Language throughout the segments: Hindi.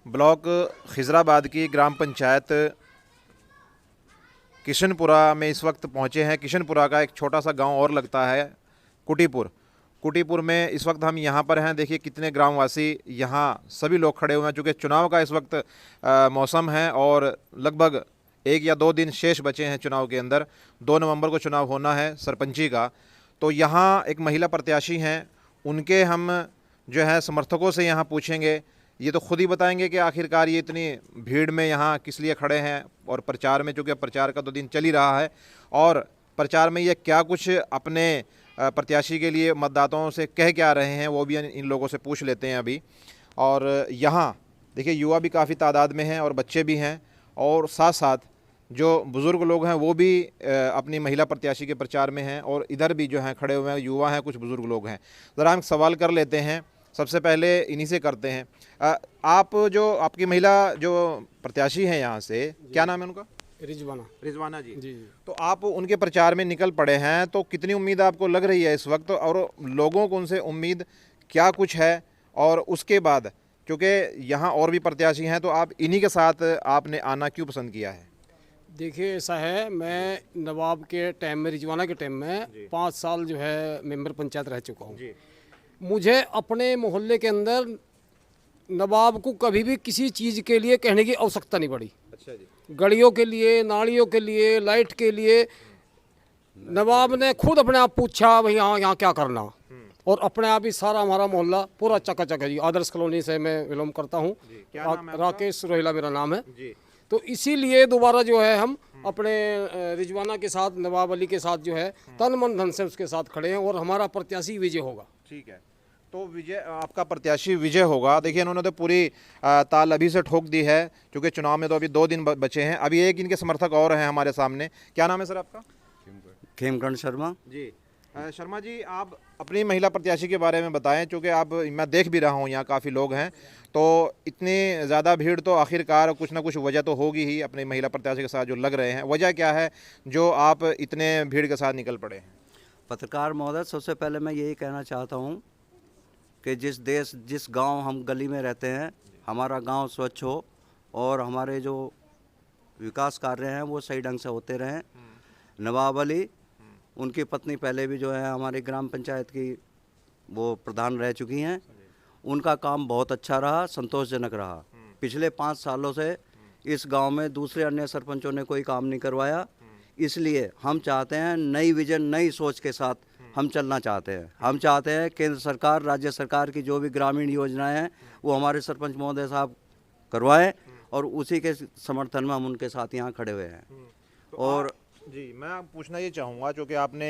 ब्लॉक खिजराबाद की ग्राम पंचायत किशनपुरा में इस वक्त पहुंचे हैं। किशनपुरा का एक छोटा सा गांव और लगता है कुटीपुर। कुटीपुर में इस वक्त हम यहां पर हैं। देखिए कितने ग्रामवासी यहां सभी लोग खड़े हुए हैं, चूँकि चुनाव का इस वक्त मौसम है और लगभग 1 या 2 दिन शेष बचे हैं चुनाव के अंदर। 2 नवंबर को चुनाव होना है सरपंची का। तो यहाँ एक महिला प्रत्याशी हैं, उनके हम जो है समर्थकों से यहाँ पूछेंगे। ये तो खुद ही बताएंगे कि आखिरकार ये इतनी भीड़ में यहाँ किस लिए खड़े हैं और प्रचार में, चूँकि प्रचार का तो दिन चल ही रहा है, और प्रचार में ये क्या कुछ अपने प्रत्याशी के लिए मतदाताओं से कह क्या रहे हैं वो भी इन लोगों से पूछ लेते हैं अभी। और यहाँ देखिए युवा भी काफ़ी तादाद में हैं और बच्चे भी हैं, और साथ साथ जो बुज़ुर्ग लोग हैं वो भी अपनी महिला प्रत्याशी के प्रचार में हैं, और इधर भी जो हैं खड़े हुए हैं युवा हैं, कुछ बुज़ुर्ग लोग हैं। ज़रा हम सवाल कर लेते हैं, सबसे पहले इन्हीं से करते हैं। आप जो आपकी महिला जो प्रत्याशी हैं यहाँ से, क्या नाम है उनका? रिजवाना जी। जी। तो आप उनके प्रचार में निकल पड़े हैं, तो कितनी उम्मीद आपको लग रही है इस वक्त, और लोगों को उनसे उम्मीद क्या कुछ है? और उसके बाद क्योंकि यहाँ और भी प्रत्याशी हैं, तो आप इन्हीं के साथ आपने आना क्यों पसंद किया है? देखिए ऐसा है, मैं नवाब के टाइम में, रिजवाना के टाइम में 5 साल जो है मेंबर पंचायत रह चुका हूँ। मुझे अपने मोहल्ले के अंदर नवाब को कभी भी किसी चीज़ के लिए कहने की आवश्यकता नहीं पड़ी। अच्छा जी। गलियों के लिए, नालियों के लिए, लाइट के लिए नवाब ने खुद अपने आप पूछा भाई यहाँ क्या करना, और अपने आप ही सारा हमारा मोहल्ला पूरा चकाचक है जी। आदर्श कॉलोनी से मैं बिलोंग करता हूँ। राकेश रोहिला मेरा नाम है जी। तो इसीलिए दोबारा जो है हम अपने रिजवाना के साथ, नवाब अली के साथ जो है तन मन धन से उसके साथ खड़े हैं, और हमारा प्रत्याशी विजय होगा। ठीक है, तो विजय, आपका प्रत्याशी विजय होगा। देखिए इन्होंने तो पूरी ताल अभी से ठोक दी है, क्योंकि चुनाव में तो अभी 2 दिन बचे हैं। अभी एक इनके समर्थक और हैं हमारे सामने। क्या नाम है सर आपका? खेमकर्ण शर्मा जी। शर्मा जी, आप अपनी महिला प्रत्याशी के बारे में बताएं, क्योंकि आप, मैं देख भी रहा हूं यहाँ काफ़ी लोग हैं, तो इतनी ज़्यादा भीड़ तो आखिरकार कुछ ना कुछ वजह तो होगी ही अपनी महिला प्रत्याशी के साथ जो लग रहे हैं। वजह क्या है जो आप इतने भीड़ के साथ निकल पड़े हैं? पत्रकार महोदय, सबसे पहले मैं यही कहना चाहता हूँ कि जिस गांव हम गली में रहते हैं, हमारा गांव स्वच्छ हो और हमारे जो विकास कार्य हैं वो सही ढंग से होते रहें। नवाब अली, उनकी पत्नी पहले भी जो है हमारी ग्राम पंचायत की वो प्रधान रह चुकी हैं। उनका काम बहुत अच्छा रहा, संतोषजनक रहा। पिछले 5 सालों से इस गांव में दूसरे अन्य सरपंचों ने कोई काम नहीं करवाया। इसलिए हम चाहते हैं नई विजन, नई सोच के साथ हम चलना चाहते हैं। हम चाहते हैं केंद्र सरकार, राज्य सरकार की जो भी ग्रामीण योजनाएं हैं वो हमारे सरपंच महोदय साहब करवाएं, और उसी के समर्थन में हम उनके साथ यहाँ खड़े हुए हैं। और जी, मैं पूछना ये चाहूँगा, क्योंकि आपने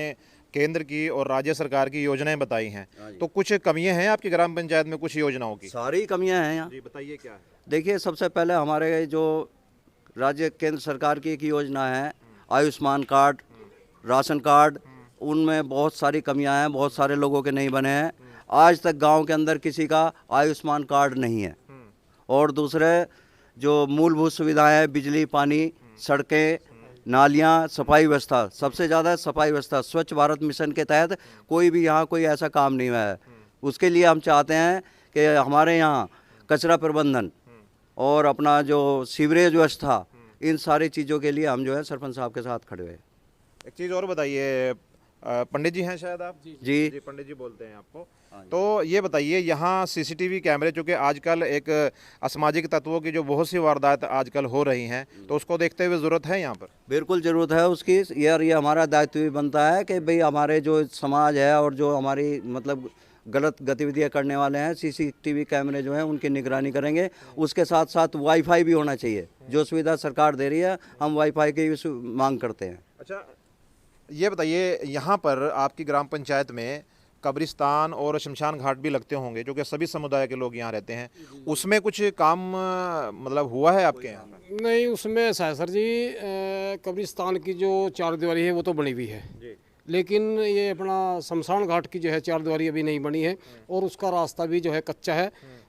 केंद्र की और राज्य सरकार की योजनाएं बताई हैं, तो कुछ कमियां हैं आपकी ग्राम पंचायत में कुछ योजनाओं की? सारी कमियां हैं यहाँ। जी बताइए क्या है? देखिए, सबसे पहले हमारे जो राज्य केंद्र सरकार की एक योजना है आयुष्मान कार्ड, राशन कार्ड, उनमें बहुत सारी कमियां हैं, बहुत सारे लोगों के नहीं बने हैं। आज तक गांव के अंदर किसी का आयुष्मान कार्ड नहीं है। और दूसरे जो मूलभूत सुविधाएं हैं, बिजली, पानी, सड़कें, नालियाँ, सफाई व्यवस्था, सबसे ज़्यादा सफाई व्यवस्था। स्वच्छ भारत मिशन के तहत कोई भी यहाँ कोई ऐसा काम नहीं हुआ है। उसके लिए हम चाहते हैं कि हमारे यहाँ कचरा प्रबंधन और अपना जो सीवरेज व्यवस्था, इन सारी चीज़ों के लिए हम जो है सरपंच साहब के साथ खड़े हुए। एक चीज़ और बताइए, पंडित जी हैं शायद आप? जी, पंडित जी बोलते हैं आपको। तो ये बताइए, यहाँ सीसीटीवी कैमरे, चूँकि आजकल एक असामाजिक तत्वों की जो बहुत सी वारदात आजकल हो रही हैं, तो उसको देखते हुए ज़रूरत है यहाँ पर? बिल्कुल ज़रूरत है उसकी। यार ये हमारा दायित्व भी बनता है कि भाई हमारे जो समाज है और जो हमारी मतलब गलत गतिविधियां करने वाले हैं, सीसीटीवी कैमरे जो हैं उनकी निगरानी करेंगे। उसके साथ साथ वाईफाई भी होना चाहिए। जो सुविधा सरकार दे रही है, हम वाईफाई की भी मांग करते हैं। अच्छा, ये बताइए, यहाँ पर आपकी ग्राम पंचायत में कब्रिस्तान और शमशान घाट भी लगते होंगे, जो कि सभी समुदाय के लोग यहाँ रहते हैं, उसमें कुछ काम मतलब हुआ है आपके यहाँ? नहीं, उसमें ऐसा है सर जी, कब्रिस्तान की जो 4 दीवारी है वो तो बनी हुई है, लेकिन ये अपना शमशान घाट की जो है 4 दीवारी अभी नहीं बनी है, और उसका रास्ता भी जो है कच्चा है।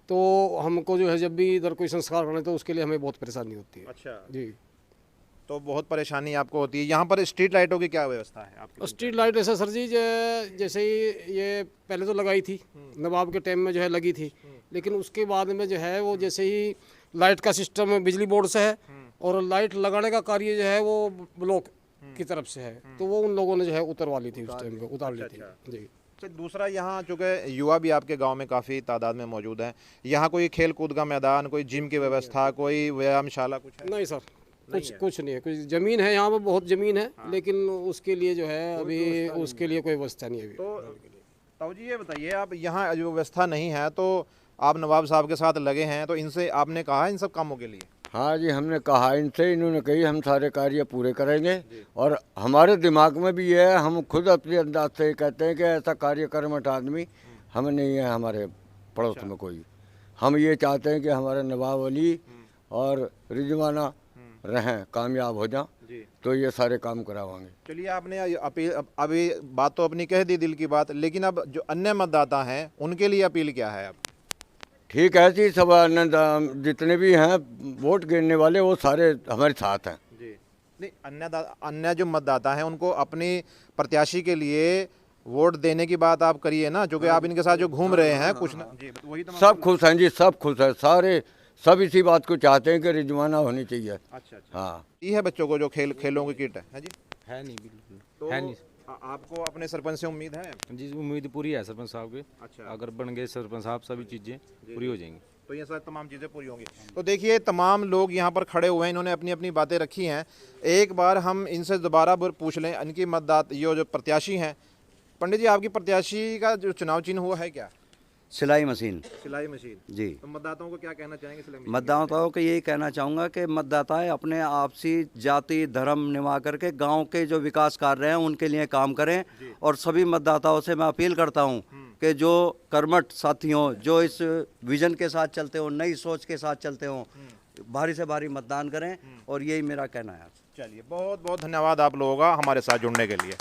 तो हमको जो है जब भी इधर कोई संस्कार करना तो उसके लिए हमें बहुत परेशानी होती है। अच्छा जी, तो बहुत परेशानी आपको होती है। यहाँ पर स्ट्रीट लाइटों की क्या व्यवस्था है आपकी? स्ट्रीट लाइट ऐसा सर जी, जैसे ही ये पहले तो लगाई थी, नवाब के टाइम में जो है लगी थी, लेकिन उसके बाद में जो है वो जैसे ही लाइट का सिस्टम बिजली बोर्ड से है और लाइट लगाने का कार्य जो है वो ब्लॉक की तरफ से है, तो वो उन लोगों ने जो है उतरवा ली थी उस टाइम पे, उतार ली थी जी। अच्छा, दूसरा यहाँ चूँकि युवा भी आपके गांव में काफ़ी तादाद में मौजूद हैं, यहाँ कोई खेल कूद का मैदान, कोई जिम की व्यवस्था, कोई व्यायामशाला कुछ है? नहीं सर, कुछ नहीं है। कुछ ज़मीन है यहाँ पर, बहुत ज़मीन है, लेकिन उसके लिए जो है अभी उसके लिए कोई व्यवस्था नहीं है अभी। तो ताऊ जी ये बताइए, आप यहाँ जो व्यवस्था नहीं है तो आप नवाब साहब के साथ लगे हैं, तो इनसे आपने कहा इन सब कामों के लिए? हाँ जी, हमने कहा इनसे, इन्होंने कही हम सारे कार्य पूरे करेंगे। और हमारे दिमाग में भी ये है, हम खुद अपने अंदाज से कहते हैं कि ऐसा कार्य कर्मठ आदमी हमें नहीं है हमारे पड़ोस में कोई। हम ये चाहते हैं कि हमारे नवाब अली और रिजवाना रहें, कामयाब हो जाएं, तो ये सारे काम करावाएंगे। चलिए, आपने अपील अभी बात तो अपनी कह दी, दिल की बात, लेकिन अब जो अन्य मतदाता हैं उनके लिए अपील क्या है अब? ठीक है जी, सब जितने भी हैं वोट गिरने वाले वो सारे हमारे साथ हैं। जी, नहीं, अन्य जो मतदाता हैं उनको अपनी प्रत्याशी के लिए वोट देने की बात आप करिए ना, जो कि आप इनके साथ जो घूम रहे हैं कुछ ना जी, वही तो सब खुश हैं जी, सब खुश है, सारे सब इसी बात को चाहते हैं कि रिजवाना होनी चाहिए। अच्छा, हाँ, ये है बच्चों को जो खेलों की किट है जी? है नहीं, बिल्कुल तो है नहीं आपको अपने सरपंच से उम्मीद है? जी, उम्मीद पूरी है सरपंच साहब की। अच्छा, अगर बन गए सरपंच साहब, सभी चीज़ें पूरी हो जाएंगी। तो ये सारी तमाम चीज़ें पूरी होंगी। तो देखिए, तमाम लोग यहाँ पर खड़े हुए हैं, इन्होंने अपनी अपनी बातें रखी हैं। एक बार हम इनसे दोबारा पूछ लें, इनकी मतदाता ये जो प्रत्याशी हैं। पंडित जी, आपकी प्रत्याशी का जो चुनाव चिन्ह हुआ है क्या? सिलाई मशीन सिलाई मशीन। जी। तो मतदाताओं को क्या कहना चाहेंगे सिलाई मशीन? मतदाताओं को यही कहना चाहूँगा कि मतदाताएं अपने आपसी जाति धर्म निभा करके गांव के जो विकास कार्य हैं उनके लिए काम करें। और सभी मतदाताओं से मैं अपील करता हूं कि जो कर्मठ साथियों, जो इस विजन के साथ चलते हो, नई सोच के साथ चलते हो, भारी से भारी मतदान करें। और यही मेरा कहना है। चलिए, बहुत बहुत धन्यवाद आप लोगों का हमारे साथ जुड़ने के लिए।